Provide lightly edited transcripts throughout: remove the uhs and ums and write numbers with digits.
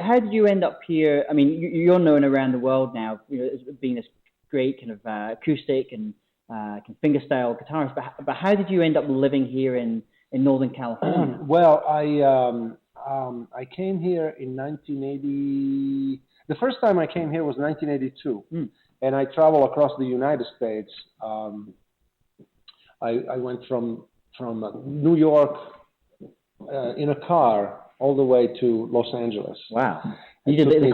how did you end up here? I mean, you're known around the world now, as being this great kind of acoustic and kind of fingerstyle guitarist. But how did you end up living here in Northern California? Well, I came here in 1980. The first time I came here was 1982, and I traveled across the United States. I went from New York in a car all the way to Los Angeles. Wow! You did the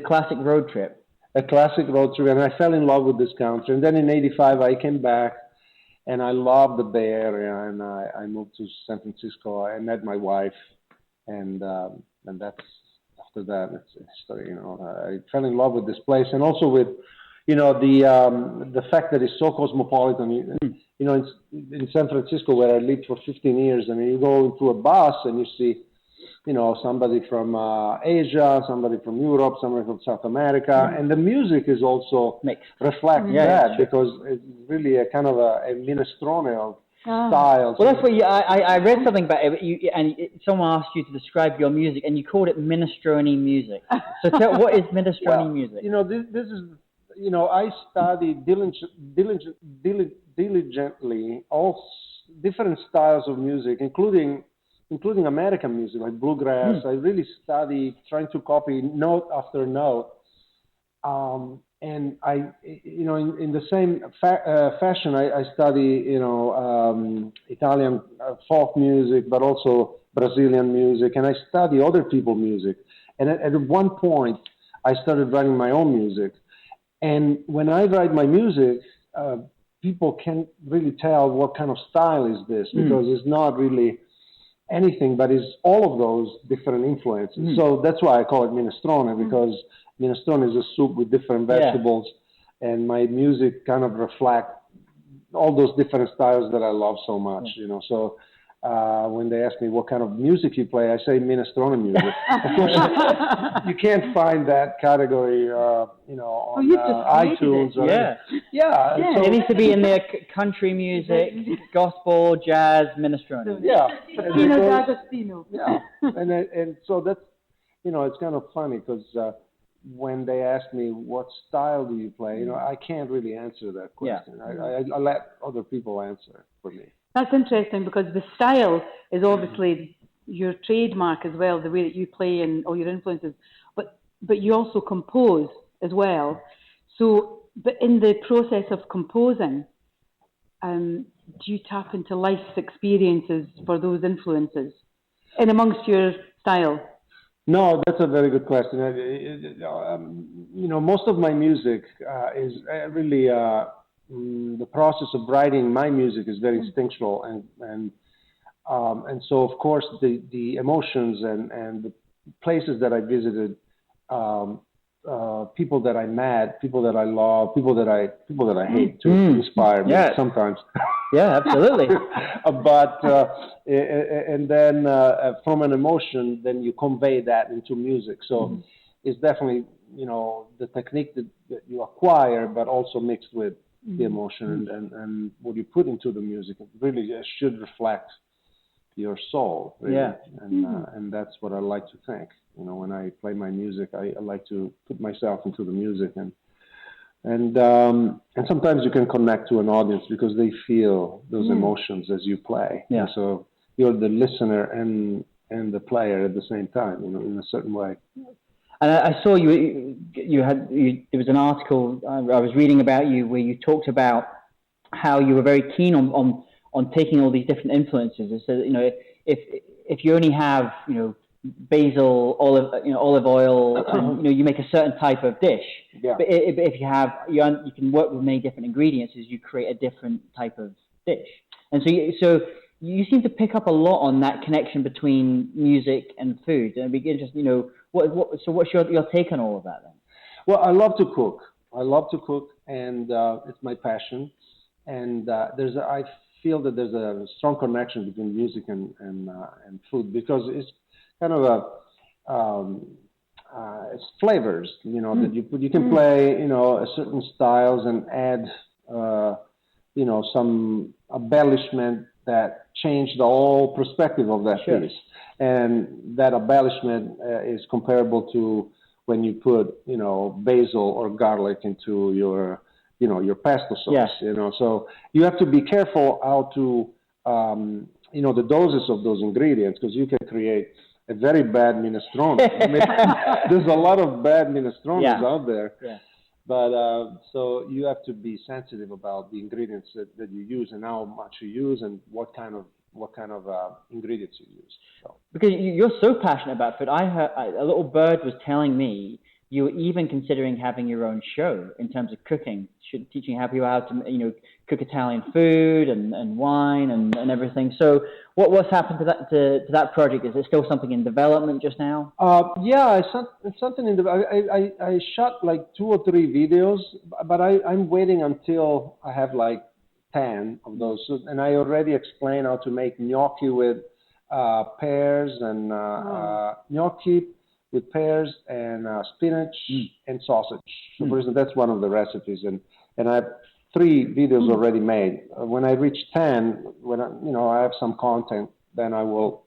classic road trip. A classic road trip, and I fell in love with this country. And then in '85, I came back, and I loved the Bay Area, and I moved to San Francisco. I met my wife, and that's after that it's history. I fell in love with this place, and also with the fact that it's so cosmopolitan. In San Francisco, where I lived for 15 years, I mean, you go into a bus and you see, somebody from Asia, somebody from Europe, somebody from South America, and the music is also reflects that because it's really a kind of a minestrone of styles. Well, that's what I read something about it, and someone asked you to describe your music, and you called it minestrone music. So what is minestrone music? This is, I studied diligently all different styles of music, including American music, like bluegrass. I really study, trying to copy note after note. And I, in the same fashion, I study, Italian folk music, but also Brazilian music, and I study other people's music. And at one point, I started writing my own music. And when I write my music, people can't really tell what kind of style is this, because it's not really anything, but it's all of those different influences. So that's why I call it minestrone, because minestrone is a soup with different vegetables, and my music kind of reflects all those different styles that I love so much, So when they ask me what kind of music you play, I say minestrone music. Of course, you can't find that category, on iTunes. So it needs to be in there: country music, gospel, jazz, minestrone. Peppino D'Agostino. And so that's, it's kind of funny because when they ask me what style do you play, I can't really answer that question. I let other people answer for me. That's interesting because the style is obviously your trademark as well, the way that you play and all your influences. But you also compose as well. So, but in the process of composing, do you tap into life's experiences for those influences in amongst your style? No, that's a very good question. Most of my music is really. The process of writing my music is very instinctual, and so of course the emotions and the places that I visited, people that I met, people that I love, people that I hate to inspire me sometimes. Yeah, absolutely. But and then from an emotion, then you convey that into music. So it's definitely the technique that you acquire, but also mixed with the emotion and what you put into the music. It really should reflect your soul, really. And that's what I like to think. When I play my music, I like to put myself into the music, and sometimes you can connect to an audience because they feel those emotions as you play. And so you're the listener and the player at the same time, in a certain way. And I saw there was an article I was reading about you where you talked about how you were very keen on taking all these different influences. And so, if you only have, basil, olive oil, and, you make a certain type of dish. Yeah. But if you have, you can work with many different ingredients as you create a different type of dish. And so you seem to pick up a lot on that connection between music and food. And it'd be interesting, so what's your take on all of that then? Well, I love to cook. And it's my passion. And I feel that there's a strong connection between music and food, because it's kind of it's flavors, that you put. You can play, certain styles and add, some embellishment that change the whole perspective of that piece. And that embellishment is comparable to when you put, basil or garlic into your, your pesto sauce, So you have to be careful how to, the doses of those ingredients, because you can create a very bad minestrone. There's a lot of bad minestrones out there. Yeah. But so you have to be sensitive about the ingredients that you use and how much you use and what kind of ingredients you use. So. Because you're so passionate about food. I heard a little bird was telling me you were even considering having your own show in terms of cooking, teaching people how to cook Italian food and wine and everything. So what's happened to that project? Is it still something in development just now? Yeah, it's something in I shot like 2 or 3 videos, but I'm waiting until I have like 10 of those. So, and I already explained how to make gnocchi with pears and gnocchi with pears and spinach and sausage. So, for instance, that's one of the recipes, and I have 3 videos already made. When I reach 10, when I have some content, then I will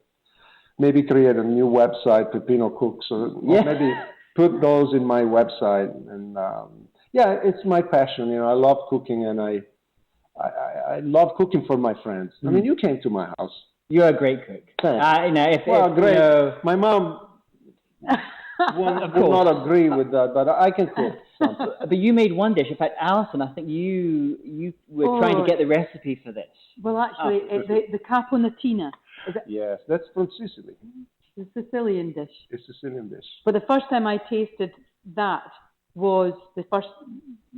maybe create a new website, Peppino Cooks, or maybe put those in my website. And it's my passion. I love cooking, and I love cooking for my friends. I mean, you came to my house. You're a great cook. Great. My mom will not agree with that, but I can cook. But you made one dish. In fact, Alison, I think you were trying to get the recipe for this. Well, actually, the caponatina. Yes, that's from Sicily. It's a Sicilian dish. It's a Sicilian dish. But the first time I tasted that was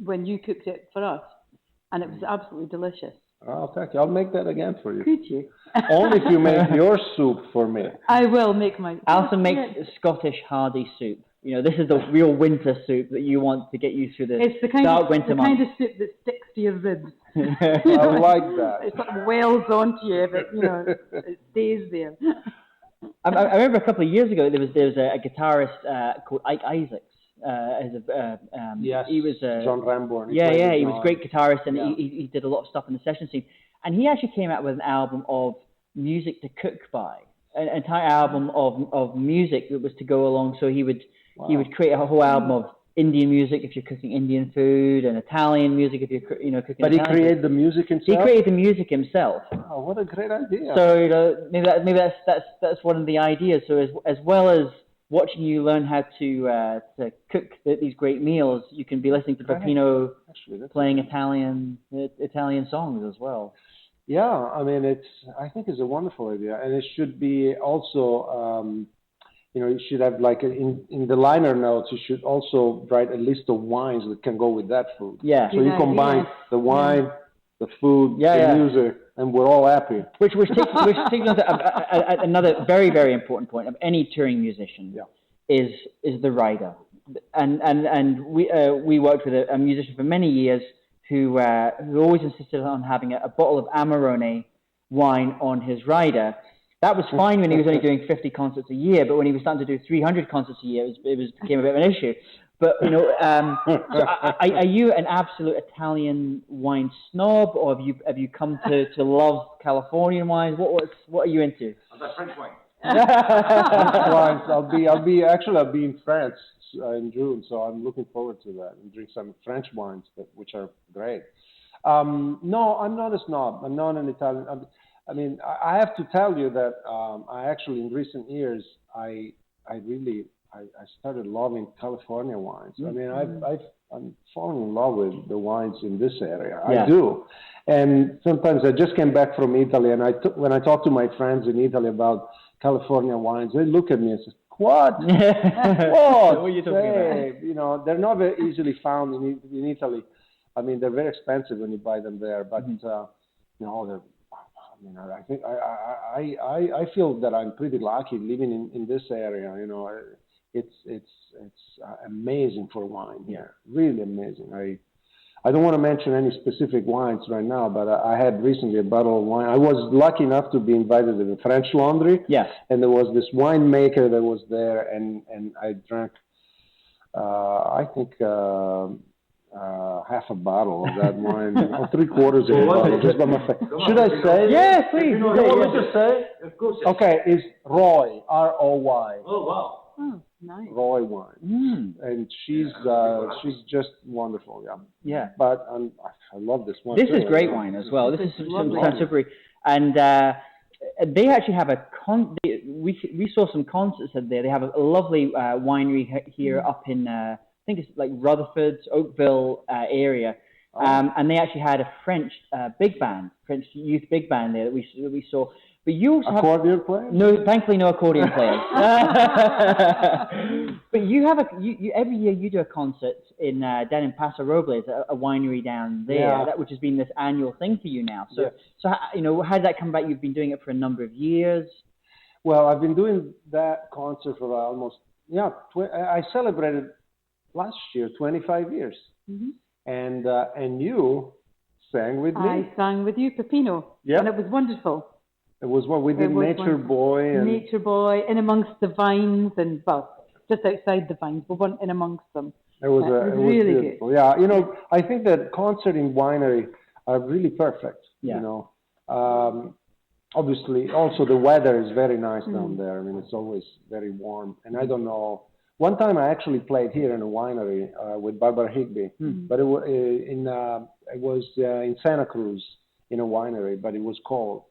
when you cooked it for us, and it was absolutely delicious. Oh, thank you. I'll make that again for you. Could you? Only if you make your soup for me. I will make my... Alison makes Scottish hardy soup. This is the real winter soup that you want to get you through the dark winter months. Kind of soup that sticks to your ribs. I like that. It sort of wails onto you, but, it stays there. I remember a couple of years ago, there was a guitarist called Ike Isaacs. Yes, he was John Ramborn. He was a great guitarist, and he did a lot of stuff in the session scene. And he actually came out with an album of music to cook by, an entire album of music that was to go along. So he would create a whole album of Indian music if you're cooking Indian food, and Italian music if you're cooking. But he created the music himself. He created the music himself. Oh, what a great idea! So maybe that's one of the ideas. So as well as watching you learn how to cook these great meals, you can be listening to Peppino playing Italian songs as well. Yeah, I mean, I think it's a wonderful idea, and it should be also, you should have like in the liner notes, you should also write a list of wines that can go with that food. Yeah. So you combine the wine, the food, the music, and we're all happy. Which takes us to another very, very important point of any touring musician is the rider. And we worked with a musician for many years who always insisted on having a bottle of Amarone wine on his rider. That was fine when he was only doing 50 concerts a year, but when he was starting to do 300 concerts a year, it became a bit of an issue. But, so are you an absolute Italian wine snob, or have you come to love Californian wines? What are you into? I've got French wine. French wines. I'll be in France in June, so I'm looking forward to that and drink some French wines, which are great. No, I'm not a snob. I'm not an Italian. I mean, I have to tell you that I actually, in recent years, I started loving California wines. I mean, I'm falling in love with the wines in this area. Yeah. I do. And sometimes I just came back from Italy, and when I talk to my friends in Italy about California wines, they look at me and say, "What? What are you talking about?" They're not very easily found in Italy. I mean, they're very expensive when you buy them there, but they're. I mean, I think I feel that I'm pretty lucky living in this area. It's amazing for wine here, really amazing. I don't want to mention any specific wines right now, but I had recently a bottle of wine. I was lucky enough to be invited to the French Laundry. Yes. And there was this winemaker that was there, and I drank, I think, half a bottle of that wine, or 3/4 of a bottle, just by my face. Should I say? Yes, please. You want me to say? Of course. Okay, it's Roy, R-O-Y. Oh, wow. Oh, nice. Roy wine. And she's just wonderful, yeah. Yeah. But I love this one. This too. is great wine as well. This is lovely. Super. And they actually have we saw some concerts there. They have a lovely winery here up in, I think it's like Rutherford, Oakville area. And they actually had a French French youth big band there that we saw. But you also accordion players? No, thankfully no accordion players. But you have every year you do a concert in down in Paso Robles, a winery down there, which has been this annual thing for you now. So, so how did that come about? You've been doing it for a number of years. Well, I've been doing that concert for almost I celebrated last year 25 years, and you sang with me. I sang with you, Peppino, and it was wonderful. It was what we did, Nature Boy. And Nature Boy, in amongst the vines, and just outside the vines, but one in amongst them. It was really beautiful. good. Yeah, I think that concert in winery are really perfect. Yeah. Obviously, also the weather is very nice down there. I mean, it's always very warm. And I don't know. One time I actually played here in a winery with Barbara Higbee, but it was in Santa Cruz in a winery, but it was cold.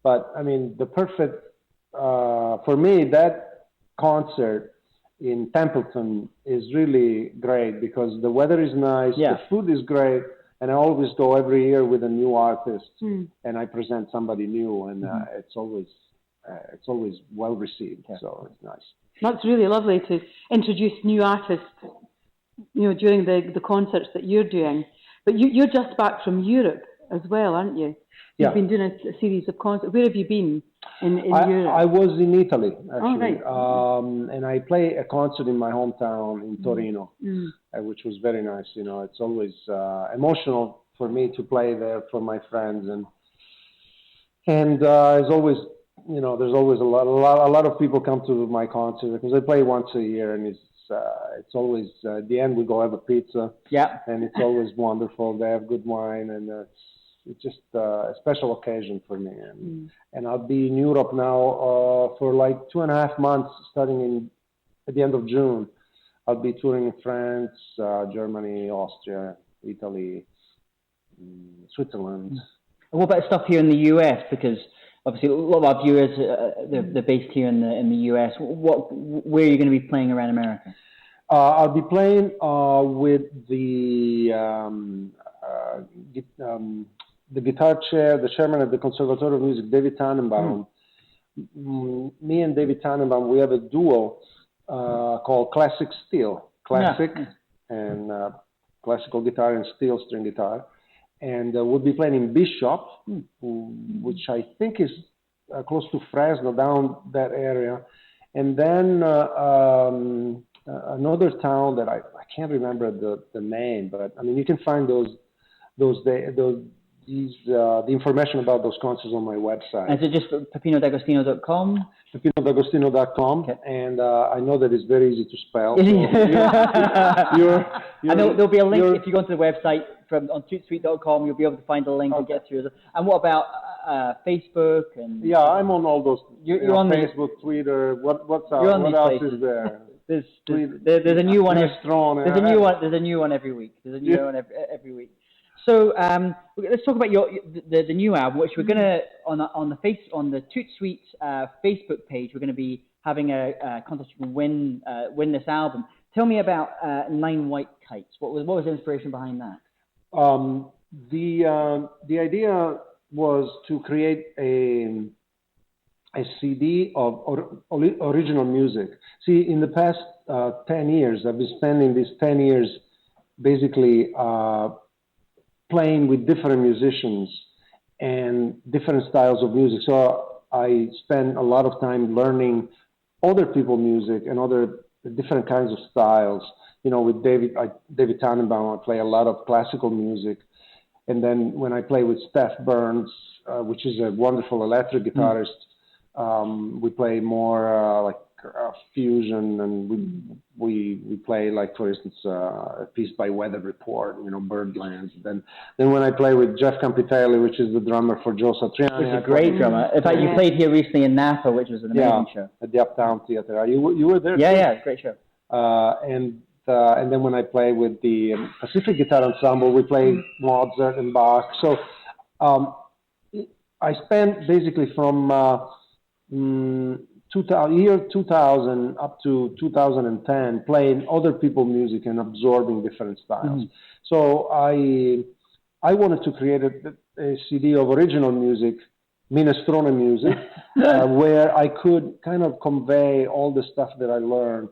But I mean, the perfect for me, that concert in Templeton is really great because the weather is nice, the food is great, and I always go every year with a new artist, and I present somebody new, and it's always well received. So it's nice. That's really lovely to introduce new artists, during the concerts that you're doing. But you're just back from Europe as well, aren't you? You've been doing a series of concerts. Where have you been in Europe? I was in Italy, actually. Oh, right. And I play a concert in my hometown in Torino, which was very nice. It's always emotional for me to play there for my friends. And it's always, there's always a lot of people come to my concert because I play once a year, and it's always, at the end we go have a pizza. Yeah. And it's always wonderful. They have good wine, and it's just a special occasion for me. And I'll be in Europe now for like 2.5 months, starting at the end of June. I'll be touring in France, Germany, Austria, Italy, Switzerland. And what about stuff here in the US? Because obviously a lot of our viewers, they're based here in the US. Where are you going to be playing around America? I'll be playing with the guitar chair, the chairman of the Conservatory of Music, David Tannenbaum. Me and David Tannenbaum, we have a duo called Classic Steel. Classic and classical guitar and steel string guitar. And we'll be playing in Bishop, which I think is close to Fresno, down that area. And then another town that I can't remember the name, but I mean, you can find the information about those concerts on my website. Is it just peppinodagostino.com? peppinodagostino.com, and I know that it's very easy to spell. So and there'll be a link if you go onto the website on ToutSuite.com. You'll be able to find a link and get through. And what about Facebook? And I'm on all those. You're on Facebook, Twitter. What else is there? There's a new one. Minestrone. There's a new one every week. There's a new one every week. So let's talk about the new album, which we're gonna on the ToutSuite Facebook page. We're gonna be having a contest to win this album. Tell me about 9 White Kites. What was the inspiration behind that? The idea was to create a CD of original music. See, in the past 10 years, I've been spending these 10 years basically playing with different musicians and different styles of music. So I spend a lot of time learning other people's music and other different kinds of styles. With David Tannenbaum, I play a lot of classical music. And then when I play with Steph Burns, which is a wonderful electric guitarist, we play more like fusion, and we play, like, for instance, a piece by Weather Report, Birdlands. Then when I play with Jeff Campitelli, which is the drummer for Joe Satriani, which is a great drummer. In fact, you played here recently in Napa, which was an amazing show at the Uptown Theater. You were there? Yeah, too? yeah, great show. And then when I play with the Pacific Guitar Ensemble, we play Mozart and Bach. So I spent basically from year 2000 up to 2010 playing other people's music and absorbing different styles. So I wanted to create a CD of original music, Minestrone music, where I could kind of convey all the stuff that I learned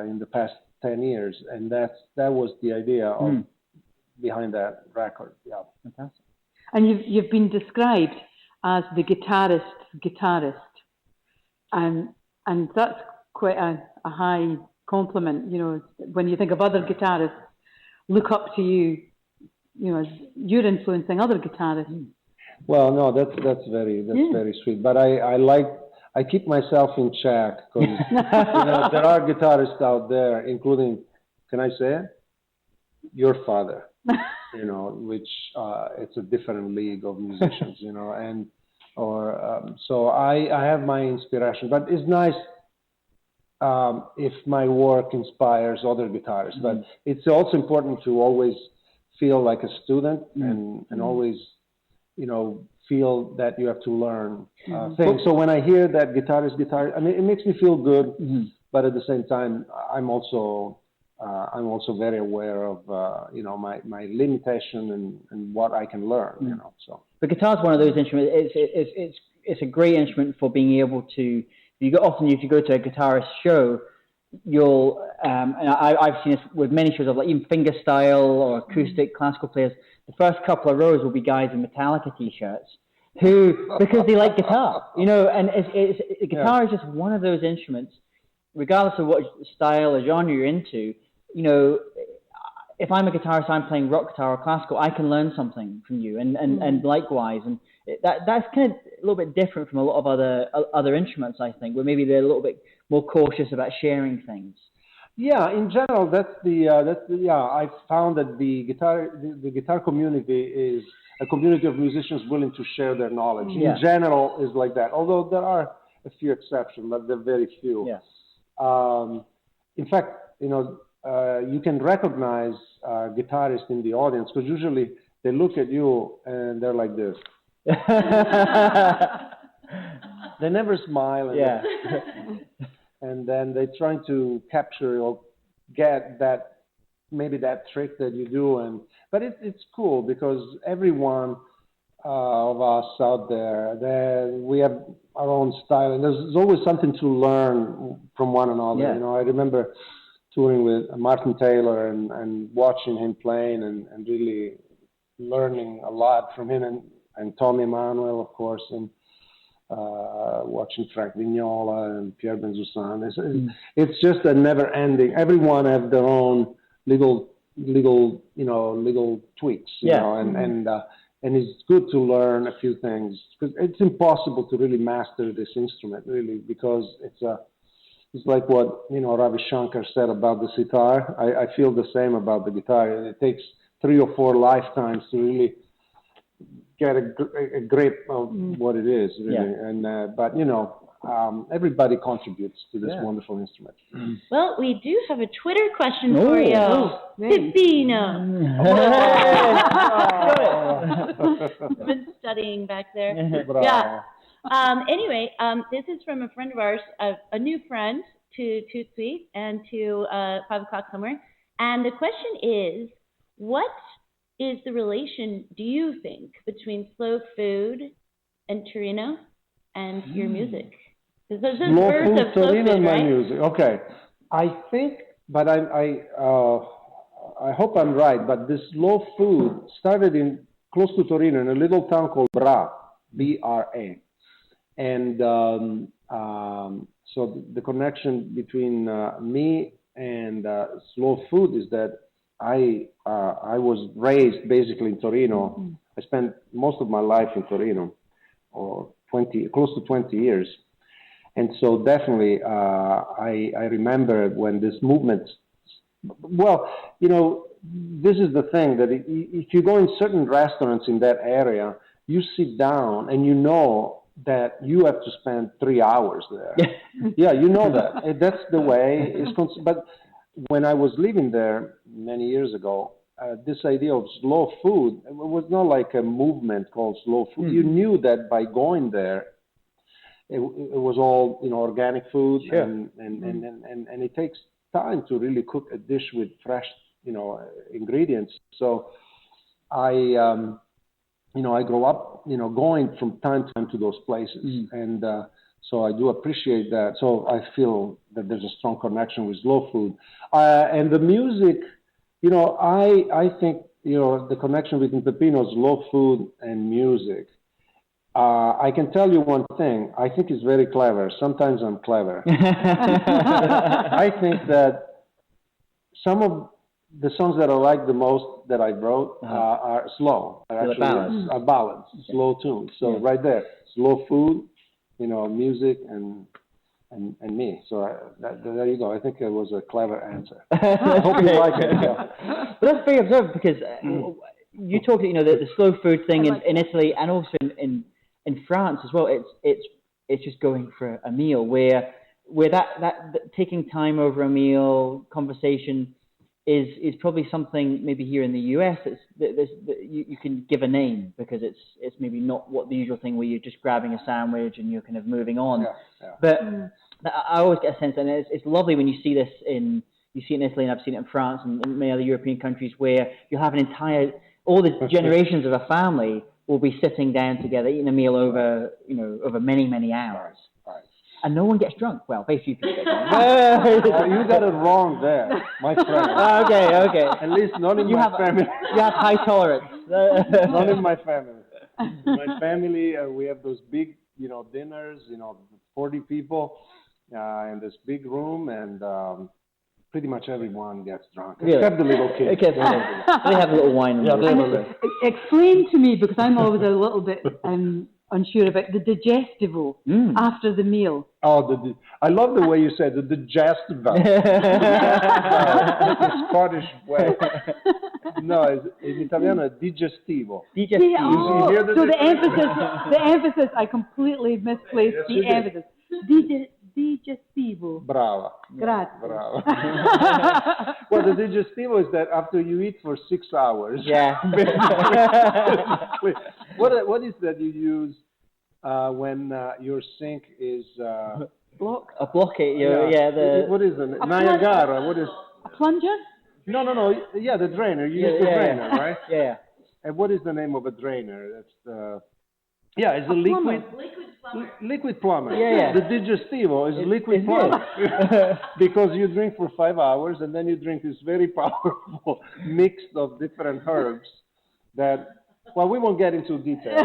in the past 10 years, and that was the idea behind that record. Yeah, fantastic. And you've been described as the guitarist, and that's quite a high compliment. When you think of other guitarists, look up to you. You're influencing other guitarists. Well, no, that's very sweet. But I keep myself in check because there are guitarists out there, including, can I say it? Your father, which it's a different league of musicians, so I have my inspiration. But it's nice if my work inspires other guitarists. But it's also important to always feel like a student and always, feel that you have to learn things. So when I hear that guitarist, I mean, it makes me feel good. But at the same time, I'm also very aware of my limitation and what I can learn. So. But guitar is one of those instruments. It's a great instrument for being able to. Often, if you go to a guitarist show, you'll and I've seen this with many shows of like even fingerstyle or acoustic classical players. The first couple of rows will be guys in Metallica t-shirts because they like guitar, and guitar is just one of those instruments, regardless of what style or genre you're into. If I'm a guitarist, I'm playing rock guitar or classical, I can learn something from you, and likewise, and that's kind of a little bit different from a lot of other instruments, I think, where maybe they're a little bit more cautious about sharing things. Yeah, in general, I found that the guitar community is a community of musicians willing to share their knowledge. In general, is like that. Although there are a few exceptions, but they're very few. Yes. In fact, you can recognize guitarists in the audience because usually they look at you and they're like this. They never smile. And then they're trying to capture or get that trick that you do. But it's cool because every one of us out there, we have our own style, and there's always something to learn from one another. Yeah. I remember touring with Martin Taylor and watching him playing and really learning a lot from him and Tommy Emmanuel, of course, and watching Frank Vignola and Pierre Benzoussan. It's just a never-ending. Everyone have their own little tweaks, and it's good to learn a few things because it's impossible to really master this instrument, really, because it's like what Ravi Shankar said about the sitar. I feel the same about the guitar. It takes 3 or 4 lifetimes to really get a grip of what it is, really. And but everybody contributes to this wonderful instrument. Well, we do have a Twitter question for you, Peppino. I've been studying back there. Yeah. Anyway, this is from a friend of ours, a new friend to ToutSuite and to 5 o'clock somewhere. And the question is, what is the relation, do you think, between slow food and Torino and your music? Because there's a verse of slow food, and my right? music. Okay, I think, but I hope I'm right. But this slow food started close to Torino in a little town called Bra, B-R-A, and so the connection between me and slow food is that I was raised basically in Torino. I spent most of my life in Torino, or close to 20 years. And so definitely, I remember when this movement. Well, this is the thing that if you go in certain restaurants in that area, you sit down and you know that you have to spend 3 hours there. Yeah, you know that. That's the way it's. But when I was living there many years ago, this idea of slow food, it was not like a movement called slow food. You knew that by going there, it was all organic food, sure. and it takes time to really cook a dish with fresh ingredients. So I grow up going from time to time to those places, and so I do appreciate that. So I feel that there's a strong connection with slow food, and the music. I think the connection between Peppino, slow food, and music. I can tell you one thing. I think it's very clever. Sometimes I'm clever. I think that some of the songs that I like the most that I wrote are slow. Are ballads, slow tunes. So right there, slow food, music, and me. So there you go. I think it was a clever answer. I hope you like it. Yeah. But that's very observant because you talked, the slow food thing in Italy and also in France as well. It's just going for a meal where that taking time over a meal, conversation is probably something maybe here in the US. You can give a name because it's maybe not what the usual thing where you're just grabbing a sandwich and you're kind of moving on. Yeah. But I always get a sense, and it's lovely when you see this in Italy, and I've seen it in France and in many other European countries, where you have all the generations of a family will be sitting down together, eating a meal over many, many hours. Right. And no one gets drunk. Well, very few people get drunk. You got it wrong there, my friend. Okay. At least not in my family. You have high tolerance. Not in my family. In my family, we have those big, dinners, 40 people in this big room, and pretty much everyone gets drunk, except the little kids. Okay. They have a little wine. Explain to me, because I'm always a little bit unsure about the digestivo after the meal. Oh, I love the way you said the digestivo. That's a Scottish way. No, in Italiano, it's digestivo. So the emphasis, I completely misplaced the emphasis. Digestivo. Brava. Grazie. Brava. Well, the digestivo is that after you eat for 6 hours. Yeah. What is that you use when your sink is block? A blockade. Yeah. What is it? Niagara. What is? A plunger? No. Yeah, the drainer. You use the drainer, right? Yeah. And what is the name of a drainer? That's the. Yeah, it's a liquid. Liquid plumber. Yeah. The digestivo is liquid plumber. Because you drink for 5 hours and then you drink this very powerful mix of different herbs that, well, we won't get into detail.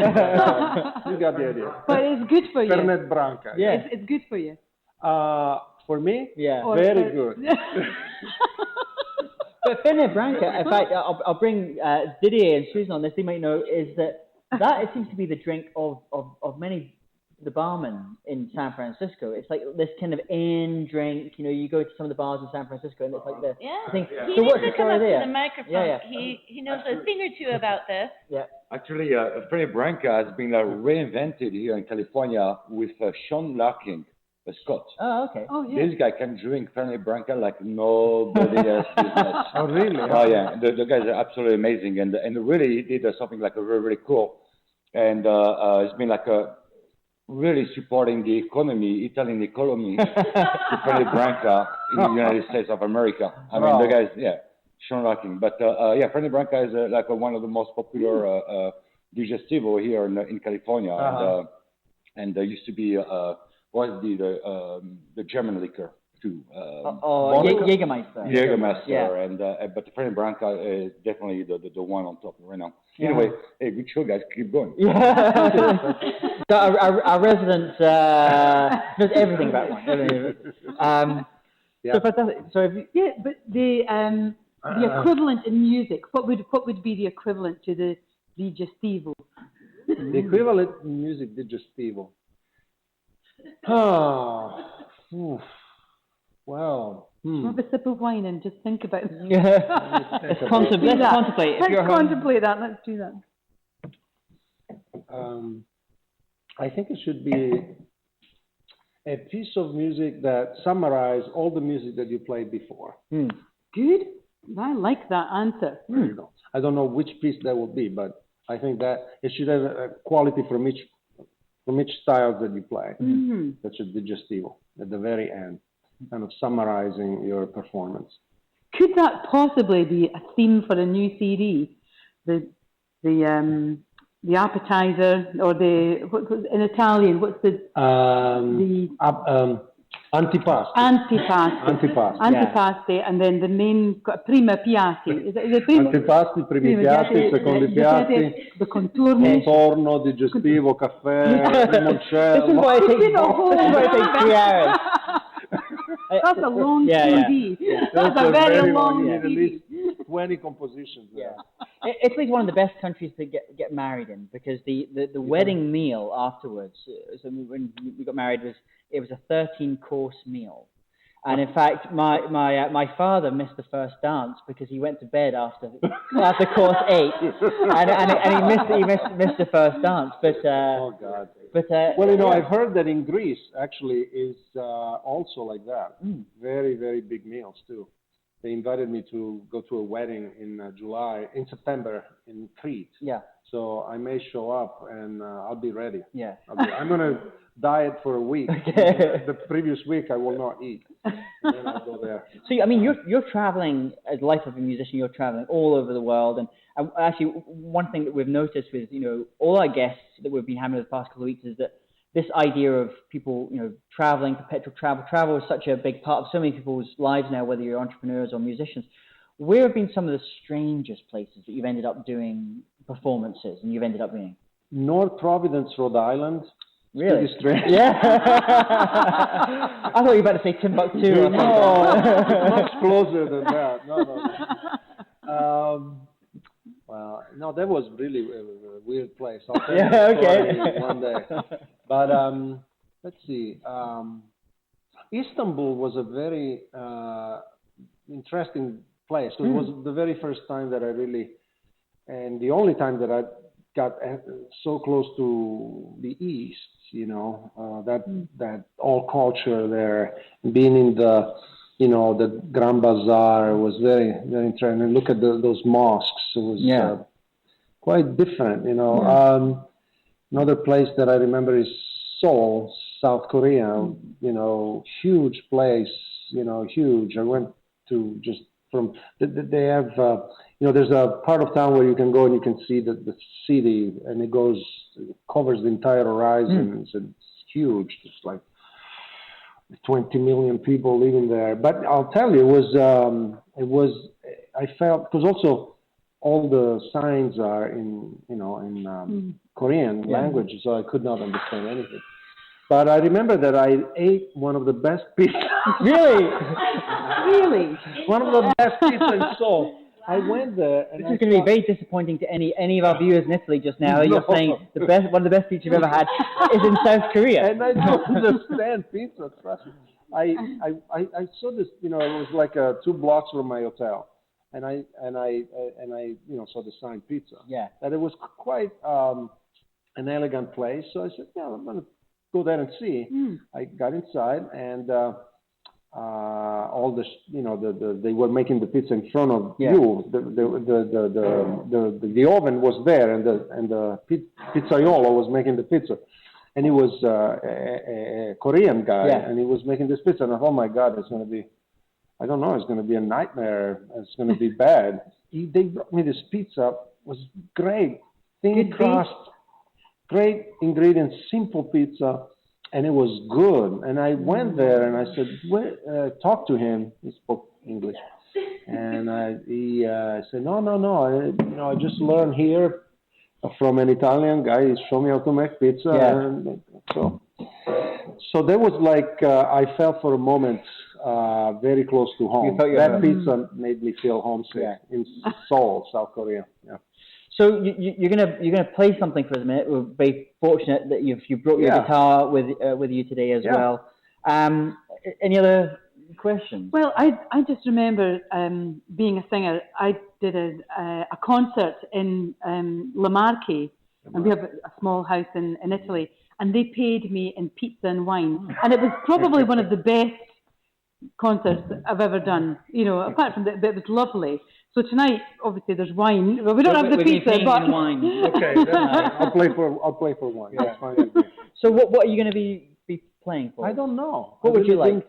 You got the idea. But it's good for you. Fernet Branca. Yeah. It's good for you. For me? Yeah. Very good. But Fernet Branca, in fact, I'll bring Didier and Susan on this. They might know is that it seems to be the drink of many the barmen in San Francisco. It's like this kind of in drink. You go to some of the bars in San Francisco, and it's like the thing. He So needs what's to the come story up there? to the microphone. Yeah. He knows a thing or two about this. Yeah. Actually, Fernet Branca has been reinvented here in California with Sean Larkin, a Scot. Oh, okay. Oh, yeah. This guy can drink Fernet Branca like nobody else. Oh, really? Oh, yeah. The guys are absolutely amazing, and really he did something like a very, very cool. And it's been like really supporting the Italian economy, to Fernet Branca in the United States of America. I mean, the guys, Sean Larkin. But Fernet Branca is like one of the most popular digestivo here in California, and there used to be the German liquor too. Jägermeister. Jägermeister, Yeah. and but the Fernet Branca is definitely the one on top right now. Anyway, hey, good show, guys. Keep going. Yeah. So our resident knows everything about wine. So fantastic. So but the equivalent in music, what would be the equivalent to the digestivo? The equivalent in music, digestivo. Well. Have a sip of wine and just think about it. Let's contemplate. Let's contemplate that. Let's do that. I think it should be a piece of music that summarizes all the music that you played before. Good. I like that answer. There you go. I don't know which piece that would be, but I think that it should have a quality from each style that you play, such as digestivo at the very end, kind of summarizing your performance. Could that possibly be a theme for a new CD? The appetizer, or in Italian, what's the antipasti. Antipasti, and then the main prima piatti. Is it prima? Antipasti, primi piatti, secondi piatti, the contorno, digestivo, caffè, limoncello. This is why it takes 3 hours. That's a long CD. That's a very long CD. At least 20 compositions. Italy's one of the best countries to get married in, because the wedding meal afterwards. So when we got married, it was a 13-course meal, and in fact, my father missed the first dance because he went to bed after course 8, and he missed the first dance. But oh God. But I've heard that in Greece actually is also like that. Very, very big meals too. They invited me to go to a wedding in September in Crete. Yeah. So I may show up and I'll be ready. Yeah. I'm gonna diet for a week. Okay. The previous week I will not eat. And then I'll go there. So I mean, you're traveling as life of a musician. You're traveling all over the world, and actually one thing that we've noticed with all our guests that we've been having over the past couple of weeks is that this idea of people traveling, perpetual travel is such a big part of so many people's lives now, whether you're entrepreneurs or musicians. Where have been some of the strangest places that you've ended up doing performances and you've ended up being? North Providence, Rhode Island. Really? Pretty strange. Yeah. I thought you were about to say Timbuktu. No, much closer than that. No. Well, no, that was really a weird place. I'll tell you okay. One day. But let's see. Istanbul was a very interesting place. So it was the very first time that I really, and the only time that I got so close to the East. That all culture there, being in the the Grand Bazaar was very, very interesting. And look at those mosques. It was quite different, Another place that I remember is Seoul, South Korea, huge place, huge. I went to just from, they have, there's a part of town where you can go and you can see the city, and it covers the entire horizon. It's huge. It's like 20 million people living there. But I'll tell you, I felt, because also all the signs are in Korean language, so I could not understand anything. But I remember that I ate one of the best pizzas. Really? Really? One of the best pizzas in Seoul. I went there. And this is going to be very disappointing to any of our viewers in Italy just now. You're saying one of the best pizzas you've ever had is in South Korea. And I don't understand pizza. Trust me. I saw this. It was like 2 blocks from my hotel, and I saw the sign pizza. Yeah. And it was quite an elegant place. So I said, I'm gonna go there and see. I got inside, and all they were making the pizza in front of you. The oven was there, and the pizzaiolo was making the pizza, and he was a Korean guy, and he was making this pizza. And I thought, oh my God, it's going to be, I don't know, it's going to be a nightmare. It's going to be bad. They brought me this pizza. It was great, thin crust, great ingredients, simple pizza. And it was good. And I went there and I said, talk to him. He spoke English. And he said, no. I just learned here from an Italian guy. He showed me how to make pizza. Yeah. And so that was like, I felt for a moment very close to home. That pizza made me feel homesick in Seoul, South Korea. Yeah. So you're gonna play something for us a minute. We're very fortunate that you brought your guitar with you today as well. Any other questions? Well, I just remember being a singer. I did a concert in La Marche, and we have a small house in Italy, and they paid me in pizza and wine, and it was probably one of the best concerts I've ever done. You know, apart from that, but it was lovely. So tonight, obviously, there's wine. Well, we don't have the pizza, but wine. Okay, I'll play for wine. That's fine. So what are you going to be playing for? I don't know. What would you like?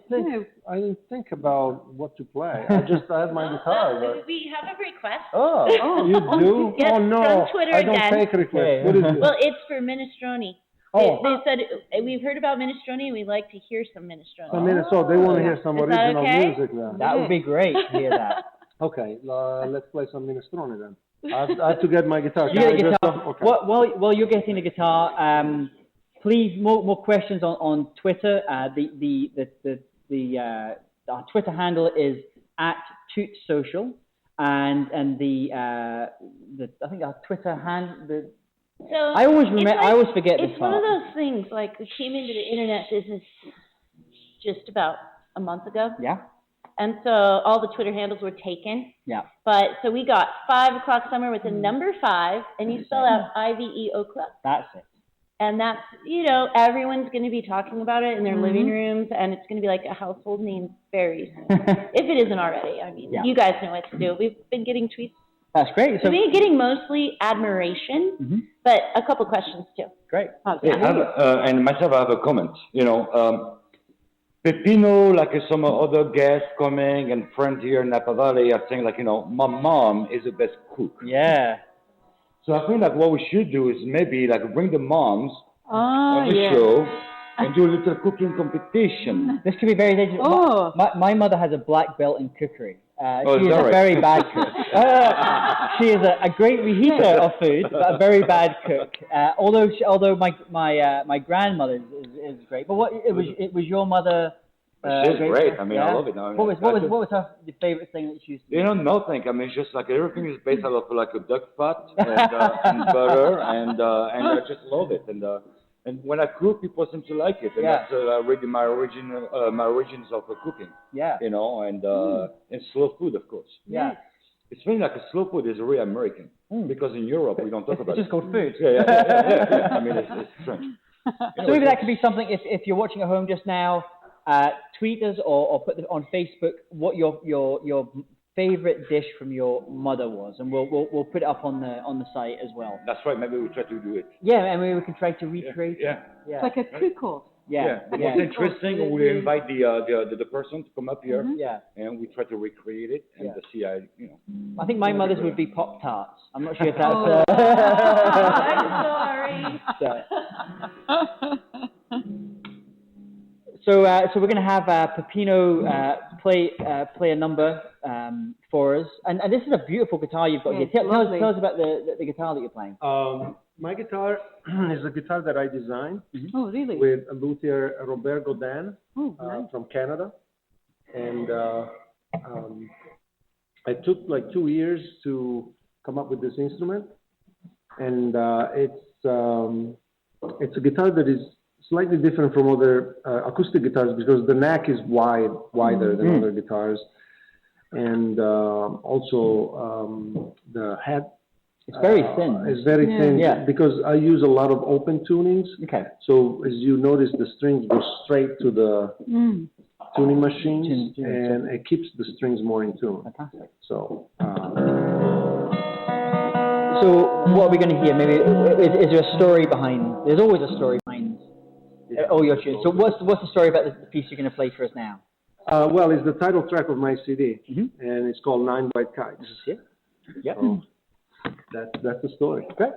I didn't think about what to play. I had my guitar. But... We have a request. Oh, you do? Yes, oh no, from Twitter I don't again. take requests. Okay. What is it? Well, it's for Minestrone. They said, we've heard about Minestrone and we'd like to hear some Minestrone. So they want to hear some Is that original okay? music then. That would be great to hear that. Okay, let's play some Minestrone then. I have to get my guitar. You get a guitar. Okay. While you're getting the guitar, please more questions on Twitter. Our Twitter handle is @ToutSocial, and I think our Twitter handle. So I always forget this part. It's one of those things, like we came into the internet business just about a month ago. Yeah. And so all the Twitter handles were taken. Yeah. But so we got 5 o'clock summer with the number 5, and you spell out IVEO Club. That's it. And that's, everyone's going to be talking about it in their living rooms, and it's going to be like a household name very soon. If it isn't already. I mean, you guys know what to do. We've been getting tweets. That's great. So we've been getting mostly admiration, but a couple questions too. Great. And myself, I have a comment. Peppino, like some other guests coming and friends here in Napa Valley are saying, like, my mom is the best cook. Yeah. So I think like what we should do is maybe like bring the moms on the show and do a little cooking competition. This could be very dangerous. Oh. My mother has a black belt in cookery. She is a very bad cook. She is a great reheater of food, but a very bad cook. Although my grandmother is great. But it was your mother. She's great. I mean, I love it now. What was her favorite thing that she used to do? Nothing. I mean, it's just like everything is based out of like a duck fat and butter, and I just love it. And when I cook, people seem to like it, and that's really my origins of cooking. Yeah. And slow food, of course. Yeah. It's funny, like slow food is really American because in Europe we don't talk about it. It's just called food. Yeah. I mean, it's strange. So maybe that could be something. If you're watching at home just now, tweet us or put it on Facebook what your favorite dish from your mother was, and we'll put it up on the site as well. That's right. Maybe we'll try to do it. Yeah, and maybe we can try to recreate. Yeah. It's like a cook-off. Yeah. What's interesting, we invite the person to come up here. Yeah. And we try to recreate it and see I think my mother's would be Pop-Tarts. I'm not sure if that's. I'm sorry. So we're going to have Peppino play a number for us, and this is a beautiful guitar you've got here. Tell us about the guitar that you're playing. My guitar is a guitar that I designed. Oh, really? With a luthier Robert Godin nice. from Canada, and I took like 2 years to come up with this instrument, and it's a guitar that is slightly different from other acoustic guitars because the neck is wider than other guitars, and also the head. It's very thin. It's very thin because I use a lot of open tunings. Okay. So as you notice, the strings go straight to the tuning machines, and it keeps the strings more in tune. Fantastic. So. So what are we going to hear? Maybe is there a story behind? There's always a story behind all your tunes. So what's the story about the piece you're going to play for us now? Well, it's the title track of my CD, and it's called 9 White Kites. This is it. Yep. So that's the story. Great.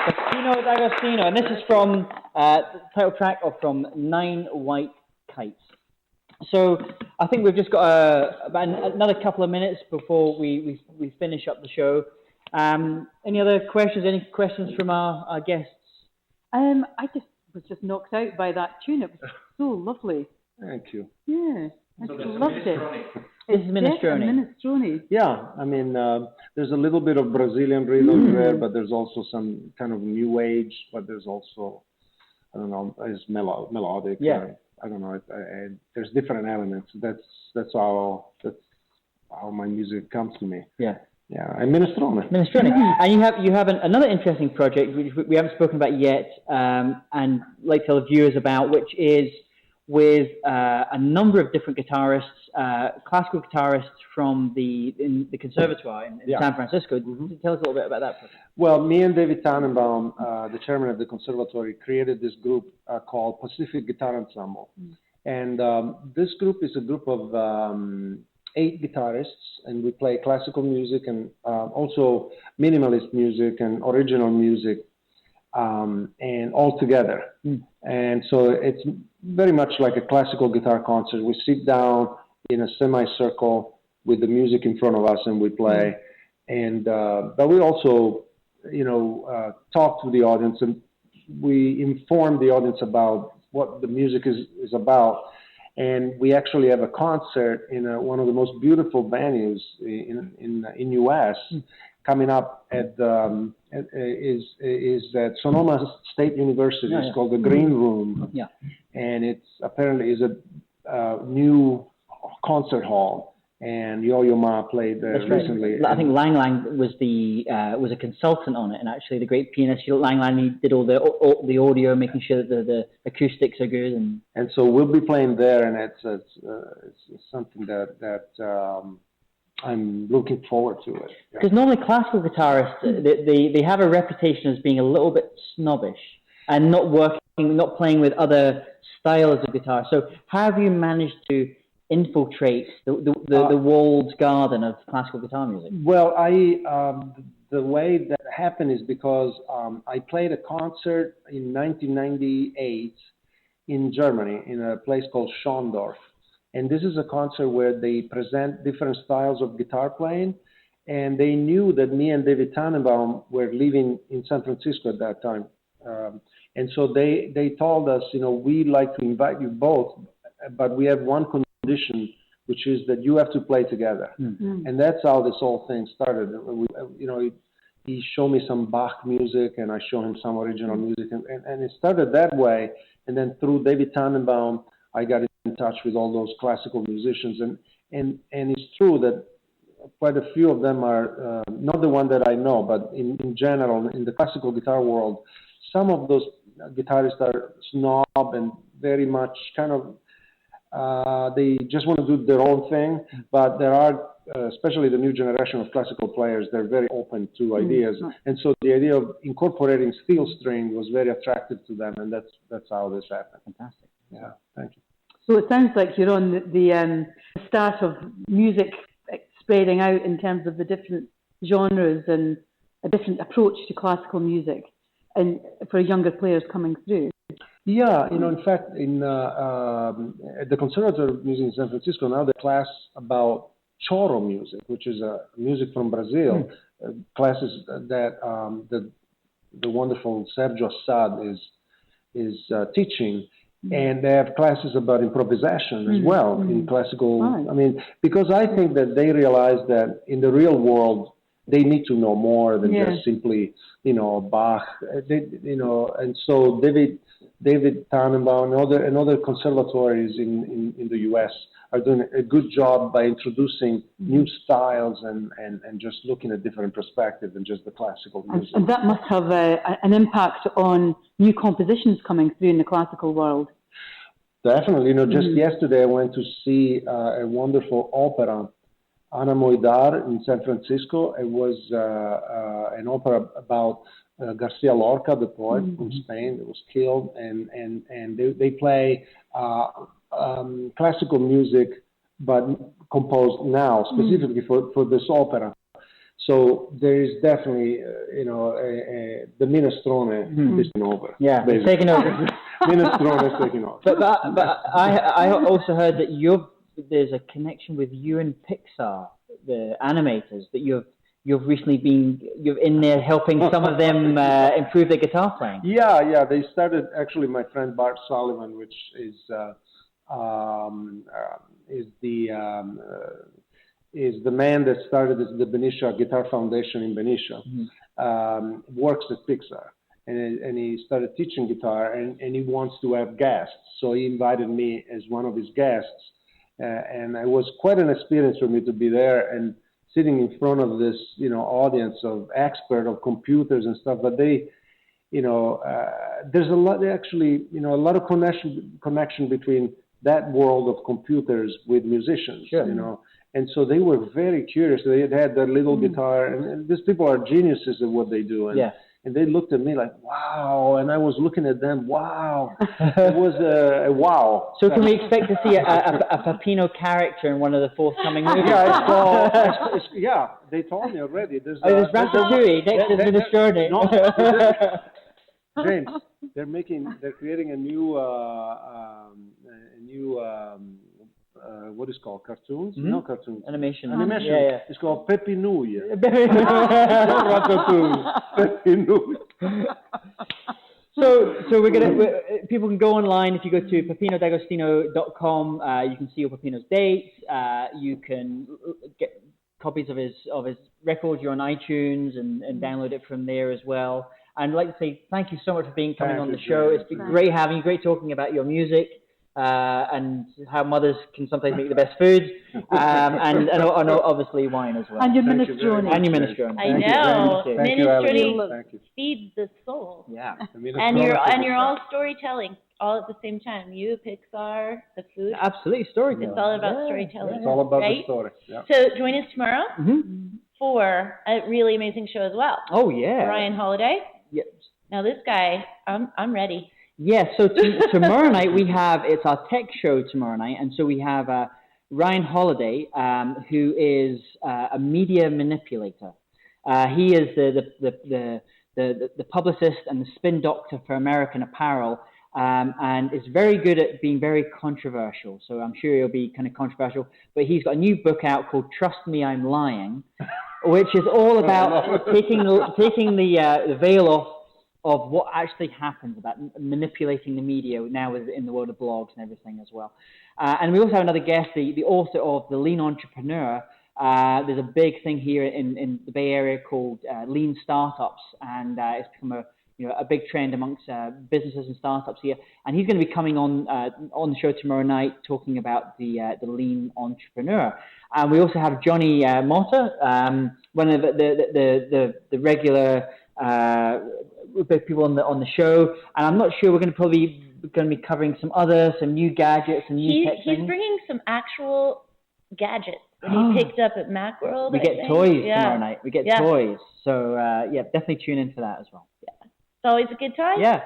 Peppino D'Agostino, and this is from the title track of from Nine White Kites. So I think we've just got about another couple of minutes before we finish up the show. Any other questions? Any questions from our guests? I was just knocked out by that tune. It was so lovely. Thank you. Yeah, I just loved it. It's Minestrone. Minestrone. Yeah, I mean, there's a little bit of Brazilian rhythm there, but there's also some kind of new age, but there's also, I don't know, it's melodic. Yeah. I don't know. There's different elements. That's how my music comes to me. Yeah. Yeah, and Minestrone. Minestrone. And you have another interesting project which we haven't spoken about yet, and I'd like to tell the viewers about, which is with a number of different guitarists, classical guitarists from the conservatoire in San Francisco. Tell us a little bit about that project. Well, me and David Tannenbaum, the chairman of the conservatory, created this group called Pacific Guitar Ensemble. And this group is a group of 8 guitarists, and we play classical music and also minimalist music and original music, and all together. And so it's very much like a classical guitar concert. We sit down in a semicircle with the music in front of us and we play. And but we also, talk to the audience, and we inform the audience about what the music is about. And we actually have a concert in one of the most beautiful venues in US coming up at at Sonoma State University. It's called the Green Room. Yeah. And it's apparently is a new concert hall. And Yo-Yo Ma played there recently. I think Lang Lang was a consultant on it, and actually the great pianist Lang Lang, he did all the audio, making sure that the acoustics are good. And so we'll be playing there, and it's something that I'm looking forward to it. Because normally classical guitarists they have a reputation as being a little bit snobbish and not playing with other styles of guitar. So how have you managed to infiltrate the walled garden of classical guitar music? Well, the way that happened is because I played a concert in 1998 in Germany in a place called Schondorf. And this is a concert where they present different styles of guitar playing. And they knew that me and David Tannenbaum were living in San Francisco at that time. And so they told us, we'd like to invite you both, but we have one condition. condition, which is that you have to play together. And that's how this whole thing started. He showed me some Bach music, and I showed him some original music, and it started that way. And then through David Tannenbaum, I got in touch with all those classical musicians, and it's true that quite a few of them are not the one that I know, but in general, in the classical guitar world, some of those guitarists are snob and very much kind of they just want to do their own thing. But there are, especially the new generation of classical players, they're very open to ideas, and so the idea of incorporating steel string was very attractive to them, and that's how this happened. Fantastic. Yeah, thank you. So it sounds like you're on the start of music spreading out in terms of the different genres and a different approach to classical music, and for younger players coming through. Yeah, in fact, at the Conservatory of Music in San Francisco, now the class about choro music, which is music from Brazil, classes that the wonderful Sergio Assad is teaching. And they have classes about improvisation as well in classical. I mean, because I think that they realize that in the real world, they need to know more than just simply, Bach. And so David Tannenbaum and other conservatories in the U.S. are doing a good job by introducing new styles and just looking at different perspectives than just the classical music. And that must have an impact on new compositions coming through in the classical world. Definitely. Just yesterday I went to see a wonderful opera, Ana Moidar, in San Francisco. It was an opera about Garcia Lorca, the poet from Spain that was killed, and they play classical music, but composed now specifically for this opera. So there is definitely, the Minestrone is taking over. Yeah, it's taking over. Minestrone is taking over. But I also heard that there's a connection with you and Pixar, the animators, that you've recently you're in there helping some of them improve their guitar playing. Yeah. They started, actually, my friend Bart Sullivan, which is the man that started the Benicia Guitar Foundation in Benicia, works at Pixar. And he started teaching guitar, and he wants to have guests. So he invited me as one of his guests. And it was quite an experience for me to be there and sitting in front of this, audience of experts of computers and stuff. But they, there's a lot, actually, a lot of connection between that world of computers with musicians, And so they were very curious. They had their little guitar, and these people are geniuses at what they do. And they looked at me like, wow. And I was looking at them, wow. It was a wow. So can we expect to see a Peppino character in one of the forthcoming movies? Yeah, they told me already. There's Ratatouille next to Minestrone. James, they're creating a new what is called cartoons? No cartoons. Animation. Yeah. It's called Peppino. Not Ratatouille. Peppino. So people can go online. If you go to peppinodagostino.com, you can see all Peppino's dates. You can get copies of his records. You're on iTunes and download it from there as well. And I'd like to say thank you so much for coming on the show. It's been great having you. Great talking about your music. And how mothers can sometimes make the best food, and obviously wine as well. And your minestrone. I know. Minestrone feeds the soul. Yeah. And you're all storytelling all at the same time. You, Pixar, the food. Absolutely, storytelling. It's all about storytelling. It's all about the story. Yeah. So join us tomorrow for a really amazing show as well. Oh yeah. Ryan Holiday. Yes. Now this guy, I'm ready. Yeah, so tomorrow night it's our tech show tomorrow night, and so we have Ryan Holiday, who is a media manipulator. He is the publicist and the spin doctor for American Apparel, and is very good at being very controversial. So I'm sure he'll be kind of controversial, but he's got a new book out called "Trust Me, I'm Lying," which is all about taking the veil off of what actually happens about manipulating the media now in the world of blogs and everything as well. And we also have another guest, the author of The Lean Entrepreneur. There's a big thing here in the Bay Area called lean startups, and it's become a big trend amongst businesses and startups here. And he's going to be coming on the show tomorrow night talking about the lean entrepreneur. And we also have Johnny Motta, one of the regular people on the show. And I'm not sure, we're probably going to be covering some new gadgets and new tech things. He's bringing some actual gadgets that he picked up at Macworld. We get toys tomorrow night. We get toys. So, definitely tune in for that as well. Yeah. It's always a good time. Yeah.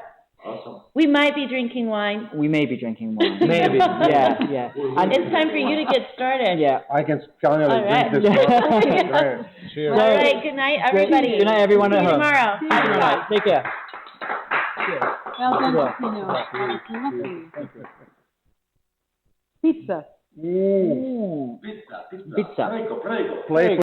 Awesome. We might be drinking wine. We may be drinking wine. Maybe. Yeah. And it's time for you to get started. Yeah. I can finally drink this Yeah. one. Cheers. All right. Good night, everybody. Good night, everyone at home. Tomorrow. See you tomorrow. Take care. Cheers. Well done, Peppino. Pizza. Pizza. Prego. Play